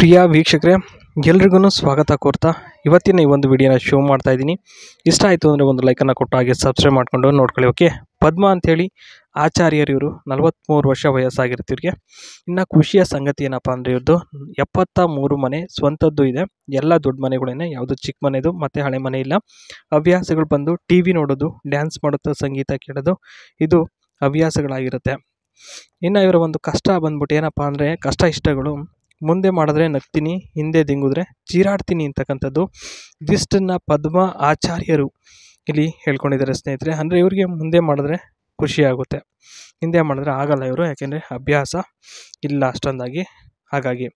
ಪ್ರಿಯ ವೀಕ್ಷಕರೇ, ಎಲ್ರಿಗೂ ಸ್ವಾಗತ ಕೋರ್ತಾ ಇವತ್ತಿನ ಈ ಒಂದು ವಿಡಿಯೋನ ಶೋ ಮಾಡ್ತಾ ಇದ್ದೀನಿ. ಇಷ್ಟ ಆಯಿತು ಅಂದರೆ ಒಂದು ಲೈಕನ್ನು ಕೊಟ್ಟು ಹಾಗೆ ಸಬ್ಸ್ಕ್ರೈಬ್ ಮಾಡ್ಕೊಂಡು ನೋಡ್ಕೊಳ್ಳಿ. ಓಕೆ, ಪದ್ಮ ಅಂಥೇಳಿ ಆಚಾರ್ಯರು ಇವರು 43 ವರ್ಷ ವಯಸ್ಸಾಗಿರುತ್ತೆ ಇವ್ರಿಗೆ. ಇನ್ನು ಖುಷಿಯ ಸಂಗತಿ ಏನಪ್ಪ ಅಂದರೆ ಇವ್ರದ್ದು 73 ಮನೆ ಸ್ವಂತದ್ದು ಇದೆ. ಎಲ್ಲ ದೊಡ್ಡ ಮನೆಗಳೇನೆ, ಯಾವುದು ಚಿಕ್ಕ ಮನೆದು ಮತ್ತು ಹಳೆ ಮನೆ ಇಲ್ಲ. ಹವ್ಯಾಸಗಳು ಬಂದು ಟಿ ವಿ ನೋಡೋದು, ಡ್ಯಾನ್ಸ್ ಮಾಡೋದು, ಸಂಗೀತ ಕೇಳೋದು, ಇದು ಹವ್ಯಾಸಗಳಾಗಿರುತ್ತೆ. ಇನ್ನು ಇವರ ಒಂದು ಕಷ್ಟ ಬಂದ್ಬಿಟ್ಟು ಏನಪ್ಪ ಅಂದರೆ, ಕಷ್ಟ ಇಷ್ಟಗಳು ಮುಂದೆ ಮಾಡಿದ್ರೆ ನಗ್ತೀನಿ, ಹಿಂದೆ ದಿಂಗಿದ್ರೆ ಚೀರಾಡ್ತೀನಿ ಅಂತಕ್ಕಂಥದ್ದು. ಇದಿಷ್ಟನ್ನು ಪದ್ಮ ಆಚಾರ್ಯರು ಇಲ್ಲಿ ಹೇಳ್ಕೊಂಡಿದ್ದಾರೆ ಸ್ನೇಹಿತರೆ. ಅಂದರೆ ಇವರಿಗೆ ಮುಂದೆ ಮಾಡಿದ್ರೆ ಖುಷಿಯಾಗುತ್ತೆ, ಹಿಂದೆ ಮಾಡಿದ್ರೆ ಆಗಲ್ಲ ಇವರು, ಯಾಕೆಂದರೆ ಅಭ್ಯಾಸ ಇಲ್ಲ ಅಷ್ಟೊಂದಾಗಿ. ಹಾಗಾಗಿ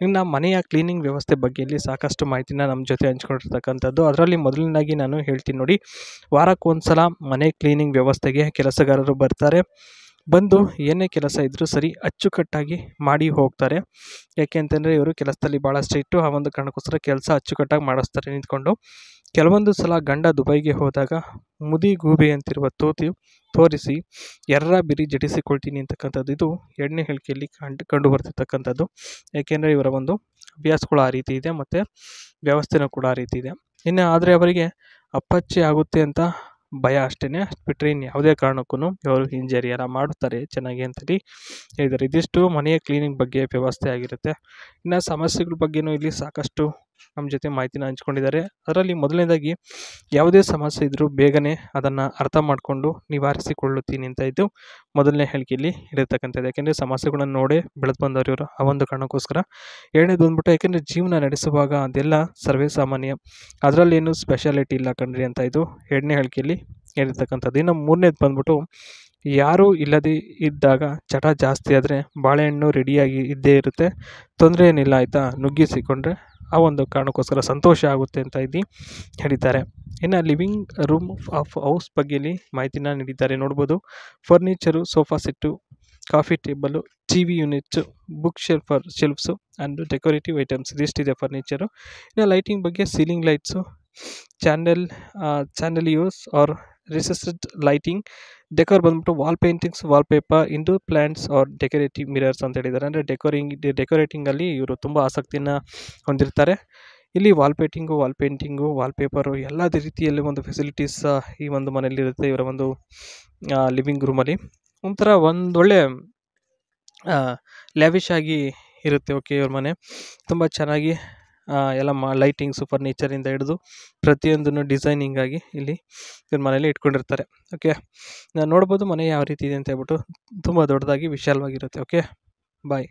ಇನ್ನು ಮನೆಯ ಕ್ಲೀನಿಂಗ್ ವ್ಯವಸ್ಥೆ ಬಗ್ಗೆ ಇಲ್ಲಿ ಸಾಕಷ್ಟು ಮಾಹಿತಿನ ನಮ್ಮ ಜೊತೆ ಹಂಚ್ಕೊಂಡಿರ್ತಕ್ಕಂಥದ್ದು. ಅದರಲ್ಲಿ ಮೊದಲನೇದಾಗಿ ನಾನು ಹೇಳ್ತೀನಿ ನೋಡಿ, ವಾರಕ್ಕೊಂದ್ಸಲ ಮನೆ ಕ್ಲೀನಿಂಗ್ ವ್ಯವಸ್ಥೆಗೆ ಕೆಲಸಗಾರರು ಬರ್ತಾರೆ. ಬಂದು ಏನೇ ಕೆಲಸ ಇದ್ದರೂ ಸರಿ ಅಚ್ಚುಕಟ್ಟಾಗಿ ಮಾಡಿ ಹೋಗ್ತಾರೆ. ಯಾಕೆ ಅಂತಂದರೆ ಇವರು ಕೆಲಸದಲ್ಲಿ ಭಾಳ ಸ್ಟ್ರಿಕ್ಟು. ಆ ಒಂದು ಕಾರಣಕ್ಕೋಸ್ಕರ ಕೆಲಸ ಅಚ್ಚುಕಟ್ಟಾಗಿ ಮಾಡಿಸ್ತಾರೆ ನಿಂತ್ಕೊಂಡು. ಕೆಲವೊಂದು ಸಲ ಗಂಡ ದುಬೈಗೆ ಹೋದಾಗ ಮುದಿ ಗೂಬೆ ಅಂತಿರುವ ತೋರಿಸಿ ಎರ್ರ ಬಿರಿ ಜಡಿಸಿಕೊಳ್ತೀನಿ ಅಂತಕ್ಕಂಥದ್ದು ಇದು ಎರಡನೇ ಹೇಳಿಕೆಯಲ್ಲಿ ಕಂಡು ಬರ್ತಿರ್ತಕ್ಕಂಥದ್ದು. ಯಾಕೆಂದರೆ ಇವರ ಒಂದು ಅಭ್ಯಾಸಗಳು ಆ ರೀತಿ ಇದೆ ಮತ್ತು ವ್ಯವಸ್ಥೆನೂ ಕೂಡ ಆ ರೀತಿ ಇದೆ. ಇನ್ನು ಆದರೆ ಅವರಿಗೆ ಅಪ್ಪಚ್ಚೆ ಆಗುತ್ತೆ ಅಂತ ಭಯ ಅಷ್ಟೇ, ಅಷ್ಟು ಬಿಟ್ಟರೆ ಇನ್ನು ಯಾವುದೇ ಕಾರಣಕ್ಕೂ ಇವರು ಇಂಜರಿ ಎಲ್ಲ ಮಾಡುತ್ತಾರೆ ಚೆನ್ನಾಗಿ ಅಂತೇಳಿ ಹೇಳಿದ್ದಾರೆ. ಇದಿಷ್ಟು ಮನೆಯ ಕ್ಲೀನಿಂಗ್ ಬಗ್ಗೆ ವ್ಯವಸ್ಥೆ ಆಗಿರುತ್ತೆ. ಇನ್ನು ಸಮಸ್ಯೆಗಳ ಬಗ್ಗೆಯೂ ಇಲ್ಲಿ ಸಾಕಷ್ಟು ನಮ್ಮ ಜೊತೆ ಮಾಹಿತಿನ ಹಂಚ್ಕೊಂಡಿದ್ದಾರೆ. ಅದರಲ್ಲಿ ಮೊದಲನೇದಾಗಿ ಯಾವುದೇ ಸಮಸ್ಯೆ ಇದ್ದರೂ ಬೇಗನೆ ಅದನ್ನು ಅರ್ಥ ಮಾಡಿಕೊಂಡು ನಿವಾರಿಸಿಕೊಳ್ಳುತ್ತೀನಿ ಅಂತ ಇದು ಮೊದಲನೇ ಹೇಳಿಕೆಯಲ್ಲಿ ಇರತಕ್ಕಂಥದ್ದು. ಯಾಕೆಂದರೆ ಸಮಸ್ಯೆಗಳನ್ನು ನೋಡೇ ಬೆಳೆದು ಬಂದವರು ಇವರು, ಆ ಒಂದು ಕಾರಣಕ್ಕೋಸ್ಕರ. ಎರಡನೇದು ಬಂದ್ಬಿಟ್ಟು ಯಾಕೆಂದರೆ ಜೀವನ ನಡೆಸುವಾಗ ಅದೆಲ್ಲ ಸರ್ವೇ ಸಾಮಾನ್ಯ, ಅದರಲ್ಲೇನು ಸ್ಪೆಷಾಲಿಟಿ ಇಲ್ಲ ಕಣ್ರಿ ಅಂತ ಇದು ಎರಡನೇ ಹೇಳಿಕೆಯಲ್ಲಿ ಹೇಳಿರ್ತಕ್ಕಂಥದ್ದು. ಇನ್ನು ಮೂರನೇದು ಬಂದ್ಬಿಟ್ಟು, ಯಾರೂ ಇಲ್ಲದೇ ಇದ್ದಾಗ ಚಟ ಜಾಸ್ತಿ ಆದರೆ ಬಾಳೆಹಣ್ಣು ರೆಡಿಯಾಗಿ ಇದ್ದೇ ಇರುತ್ತೆ, ತೊಂದರೆ ಏನಿಲ್ಲ ಆಯಿತಾ, ನುಗ್ಗಿಸಿಕೊಂಡ್ರೆ ಆ ಒಂದು ಕಾರಣಕ್ಕೋಸ್ಕರ ಸಂತೋಷ ಆಗುತ್ತೆ ಅಂತ ಇಲ್ಲಿ ಹೇಳಿದ್ದಾರೆ. ಇನ್ನು ಲಿವಿಂಗ್ ರೂಮ್ ಆಫ್ ಹೌಸ್ ಬಗ್ಗೆಯಲ್ಲಿ ಮಾಹಿತಿನ ನೀಡಿದ್ದಾರೆ. ನೋಡ್ಬೋದು, furniture, sofa set, coffee table, T V units, book shelfs and decorative items ಇದಿಷ್ಟಿದೆ ಫರ್ನಿಚರು. ಇನ್ನು ಲೈಟಿಂಗ್ ಬಗ್ಗೆ ceiling lights, chandeliers or recessed lighting, decor ಬಂದ್ಬಿಟ್ಟು wall paintings, wall paper, indoor plants or decorative mirrors ಅಂತ ಹೇಳಿದ್ದಾರೆ. ಅಂದರೆ ಡೆಕೋರೇಟಿಂಗಲ್ಲಿ ಇವರು ತುಂಬ ಆಸಕ್ತಿಯನ್ನು ಹೊಂದಿರ್ತಾರೆ. ಇಲ್ಲಿ ವಾಲ್ ಪೇಂಟಿಂಗು, ವಾಲ್ ಪೇಪರು ಎಲ್ಲ ರೀತಿಯಲ್ಲಿ ಒಂದು ಫೆಸಿಲಿಟೀಸ್ ಈ ಒಂದು ಮನೆಯಲ್ಲಿ ಇರುತ್ತೆ. ಇವರ ಒಂದು ಲಿವಿಂಗ್ ರೂಮಲ್ಲಿ ಒಂಥರ ಒಂದೊಳ್ಳೆ ಲ್ಯಾವಿಶ್ ಆಗಿ ಇರುತ್ತೆ. ಓಕೆ, ಇವ್ರ ಮನೆ ತುಂಬ ಚೆನ್ನಾಗಿ ಎಲ್ಲ ಲೈಟಿಂಗ್ಸು, ಫರ್ನಿಚರಿಂದ ಹಿಡಿದು ಪ್ರತಿಯೊಂದನ್ನು ಡಿಸೈನಿಂಗ್ ಆಗಿ ಇಲ್ಲಿ ಇವ್ರ ಮನೇಲಿ ಇಟ್ಕೊಂಡಿರ್ತಾರೆ. ಓಕೆ, ನೋಡ್ಬೋದು ಮನೆ ಯಾವ ರೀತಿ ಇದೆ ಅಂತ ಹೇಳ್ಬಿಟ್ಟು. ತುಂಬ ದೊಡ್ಡದಾಗಿ ವಿಶಾಲವಾಗಿರುತ್ತೆ. ಓಕೆ, ಬಾಯ್.